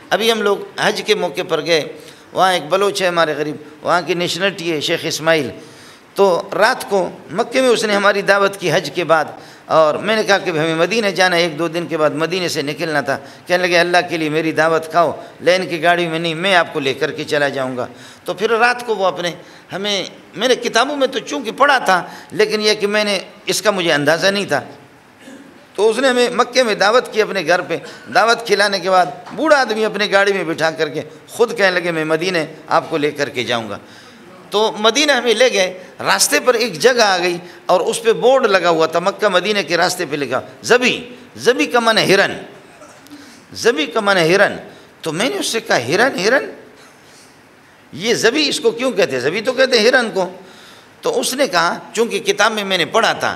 ابھی ہم لوگ حج کے موقع پر گئے، وہاں ایک بلوچ ہے ہمارے غریب، وہاں کی نیشنلٹی ہے شیخ اسماعیل، تو رات کو مکے میں اس نے ہماری دعوت کی حج کے بعد، اور میں نے کہا کہ ہمیں مدینہ جانا ہے، 1-2 دن کے بعد مدینہ سے نکلنا تھا، کہنے لگے اللہ کے لیے میری دعوت کھاؤ، لین کی گاڑی میں نہیں، میں آپ کو لے کر کے چلا جاؤں گا۔ تو پھر رات کو وہ اپنے میں نے کتابوں میں تو چونکہ پڑھا تھا، لیکن یہ کہ میں نے اس کا مجھے اندازہ نہیں تھا، تو اس نے ہمیں مکے میں دعوت کی اپنے گھر پہ، دعوت کھلانے کے بعد بوڑھا آدمی اپنے گاڑی میں بٹھا کر کے خود کہنے لگے میں مدینہ آپ کو لے کر کے جاؤں گا۔ تو مدینہ ہمیں لے گئے، راستے پر ایک جگہ آ گئی اور اس پہ بورڈ لگا ہوا تھا، مکہ مدینہ کے راستے پہ لکھا زبی کا معنی ہرن، زبی کا معنی ہرن۔ تو میں نے اس سے کہا ہرن یہ زبی اس کو کیوں کہتے ہیں؟ زبی تو کہتے ہیں ہرن کو۔ تو اس نے کہا، چونکہ کتاب میں نے پڑھا تھا،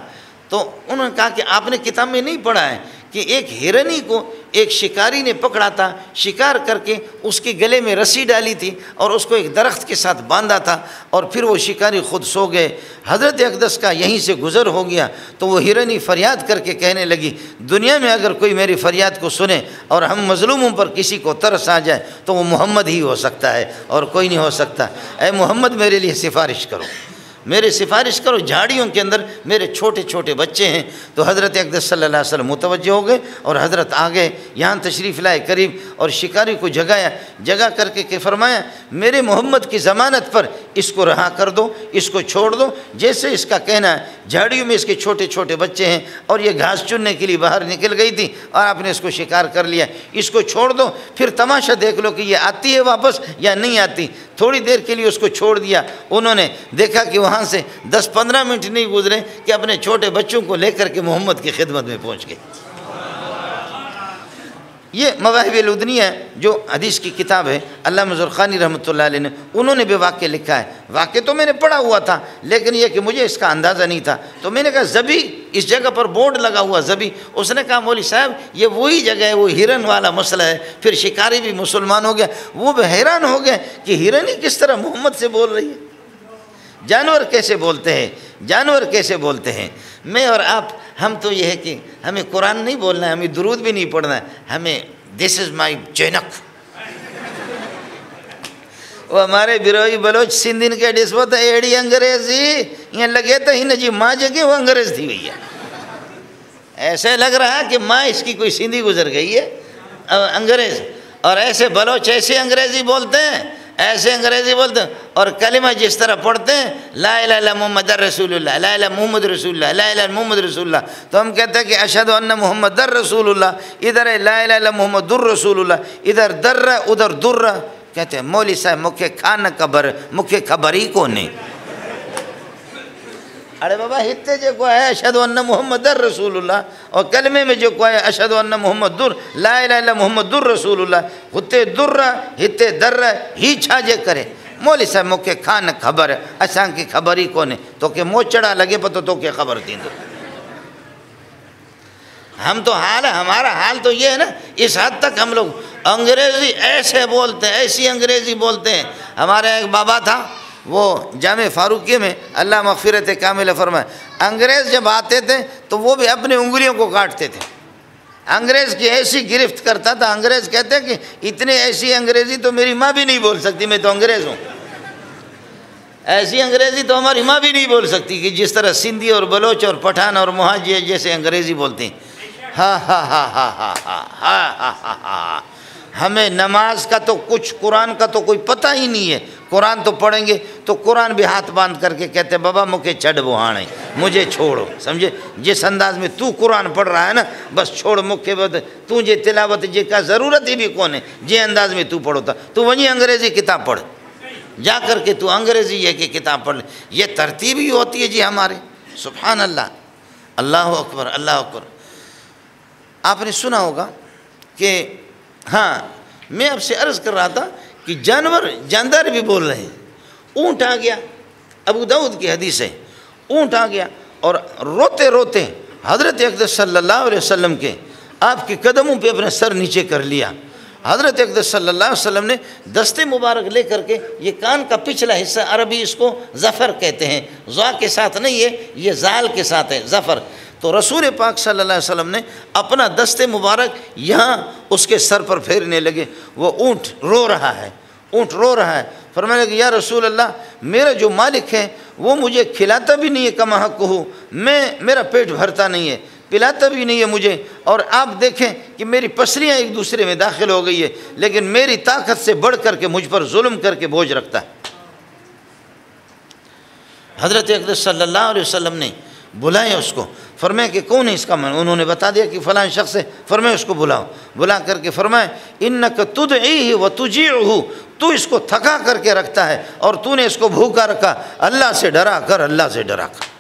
تو انہوں نے کہا کہ آپ نے کتاب میں نہیں پڑھا ہے کہ ایک ہرنی کو ایک شکاری نے پکڑا تھا، شکار کر کے اس کے گلے میں رسی ڈالی تھی اور اس کو ایک درخت کے ساتھ باندھا تھا، اور پھر وہ شکاری خود سو گئے، حضرت اقدس کا یہیں سے گزر ہو گیا، تو وہ ہرنی فریاد کر کے کہنے لگی دنیا میں اگر کوئی میری فریاد کو سنے اور ہم مظلوموں پر کسی کو ترس آ جائے تو وہ محمد ہی ہو سکتا ہے اور کوئی نہیں ہو سکتا، اے محمد میرے لیے سفارش کرو، میرے سفارش کرو۔ جھاڑیوں کے اندر میرے چھوٹے چھوٹے بچے ہیں۔ تو حضرت اقدس صلی اللہ علیہ وسلم متوجہ ہو گئے اور حضرت آ گئے، یہاں تشریف لائے قریب، اور شکاری کو جگا کر کے کہ فرمایا میرے محمد کی ضمانت پر اس کو رہا کر دو، اس کو چھوڑ دو، جیسے اس کا کہنا ہے۔ جھاڑیوں میں اس کے چھوٹے چھوٹے بچے ہیں اور یہ گھاس چننے کے لیے باہر نکل گئی تھی اور آپ نے اس کو شکار کر لیا، اس کو چھوڑ دو، پھر تماشا دیکھ لو کہ یہ آتی ہے واپس یا نہیں آتی۔ تھوڑی دیر کے لیے اس کو چھوڑ دیا، انہوں نے دیکھا کہ وہاں سے 10-15 منٹ نہیں گزرے کہ اپنے چھوٹے بچوں کو لے کر کے محمد کی خدمت میں پہنچ گئے۔ یہ مواہب الدنیا ہے جو حدیث کی کتاب ہے، علامہ زرقانی رحمۃ اللہ علیہ نے، انہوں نے بھی واقعہ لکھا ہے۔ واقعہ تو میں نے پڑھا ہوا تھا لیکن یہ کہ مجھے اس کا اندازہ نہیں تھا، تو میں نے کہا زبی، اس جگہ پر بورڈ لگا ہوا زبی۔ اس نے کہا مولوی صاحب یہ وہی جگہ ہے، وہ ہرن والا مسئلہ ہے۔ پھر شکاری بھی مسلمان ہو گیا، وہ بھی حیران ہو گئے کہ ہرن ہی کس طرح محمد سے بول رہی ہے، جانور کیسے بولتے ہیں، جانور کیسے بولتے ہیں۔ میں اور آپ، ہم تو یہ ہے کہ ہمیں قرآن نہیں بولنا ہے، ہمیں درود بھی نہیں پڑھنا ہے، ہمیں دس از مائی چینک۔ وہ ہمارے بروئی بلوچ سندھن کے ڈسبت ایڑی انگریزی یہ لگے تو ہی نجی ماں جگہ وہ انگریز تھی گئی ہے، ایسے لگ رہا ہے کہ ماں اس کی کوئی سندھی گزر گئی ہے انگریز۔ اور ایسے بلوچ ایسے انگریزی بولتے ہیں، ایسے انگریزی بولتے ہیں، اور کلمہ جس طرح پڑھتے ہیں لا الہ الا محمد رسول اللہ، لا الہ محمد رسول اللہ، لا الہ محمد رسول اللہ، تو ہم کہتے ہیں کہ اشہد ان محمد رسول اللہ، ادھر ہے لا الہ الا محمد رسول اللہ، ادھر در ادھر در، کہتے ہیں مولوی صاحب مکھے کھانا خبر، مکھے خبر ہی کو نہیں۔ ارے بابا ہتے جو کو ہے اشہد ان محمد رسول اللہ، اور کلمے میں جو کو ہے اشہد ان محمد در لا الہ الا محمد رسول اللہ، ہتے در ہتے در ہی چھاجے کرے مولوی صاحب مکھے کھان خبر اساں کی خبر ہی کونے، تو کہ موچڑا لگے پتہ تو کہ خبر تھی۔ ہم تو حال ہے، ہمارا حال تو یہ ہے نا، اس حد تک ہم لوگ انگریزی ایسے بولتے ہیں، ایسی انگریزی بولتے ہیں۔ ہمارا ایک بابا تھا، وہ جامع فاروقیہ میں اللہ مغفرت کاملہ فرمائے، انگریز جب آتے تھے تو وہ بھی اپنے انگلیوں کو کاٹتے تھے، انگریز کی ایسی گرفت کرتا تھا۔ انگریز کہتے ہیں کہ اتنی ایسی انگریزی تو میری ماں بھی نہیں بول سکتی، میں تو انگریز ہوں، ایسی انگریزی تو ہماری ماں بھی نہیں بول سکتی کہ جس طرح سندھی اور بلوچ اور پٹھان اور مہاجی جیسے انگریزی بولتے ہیں۔ ہاں ہاں ہاں ہاں ہاں ہاں ہاں ہاں ہاں، ہمیں نماز کا تو کچھ، قرآن کا تو کوئی پتہ ہی نہیں ہے۔ قرآن تو پڑھیں گے تو قرآن بھی ہاتھ باندھ کر کے کہتے ہیں بابا مکھے چھڑ بہانے، مجھے چھوڑو، سمجھے؟ جس انداز میں تو قرآن پڑھ رہا ہے نا بس چھوڑ مکھے، تجھے تلاوت جے کا ضرورت ہی بھی کون ہے، جے انداز میں تو پڑھو تھا، تو وہیں انگریزی کتاب پڑھ، جا کر کے تو انگریزی یہ کہ کتاب پڑھ لے۔ یہ ترتیب ہی ہوتی ہے جی ہمارے، سبحان اللہ، اللہ اکبر اللہ اکبر۔ آپ نے سنا ہوگا کہ ہاں میں آپ سے عرض کر رہا تھا کہ جاندار بھی بول رہے ہیں۔ اونٹ آ گیا، ابو داؤد کی حدیث ہے، اونٹ آ گیا اور روتے روتے حضرت اقدس صلی اللہ علیہ وسلم کے آپ کے قدموں پہ اپنا سر نیچے کر لیا۔ حضرت اقدس صلی اللہ علیہ وسلم نے دستے مبارک لے کر کے، یہ کان کا پچھلا حصہ، عربی اس کو ظفر کہتے ہیں، ضا کے ساتھ نہیں ہے، یہ زال کے ساتھ ہے ظفر، تو رسول پاک صلی اللہ علیہ وسلم نے اپنا دست مبارک یہاں اس کے سر پر پھیرنے لگے. وہ اونٹ رو رہا ہے، اونٹ رو رہا ہے. فرمانے لگے یا رسول اللہ، میرا جو مالک ہے وہ مجھے کھلاتا بھی نہیں ہے کما حق ہو، میرا پیٹ بھرتا نہیں ہے، پلاتا بھی نہیں ہے مجھے، اور آپ دیکھیں کہ میری پسلیاں ایک دوسرے میں داخل ہو گئی ہے، لیکن میری طاقت سے بڑھ کر کے مجھ پر ظلم کر کے بوجھ رکھتا ہے. حضرت اقدس صلی اللہ علیہ وسلم نے بلائے اس کو. فرمایا کہ کون ہے اس کا من؟ انہوں نے بتا دیا کہ فلاں شخص ہے. فرمایا اس کو بلاؤ. بلا کر کے فرمایا انک تدعیہ وتجیعہ، تو اس کو تھکا کر کے رکھتا ہے اور تو نے اس کو بھوکا رکھا. اللہ سے ڈرا کر، اللہ سے ڈرا کر.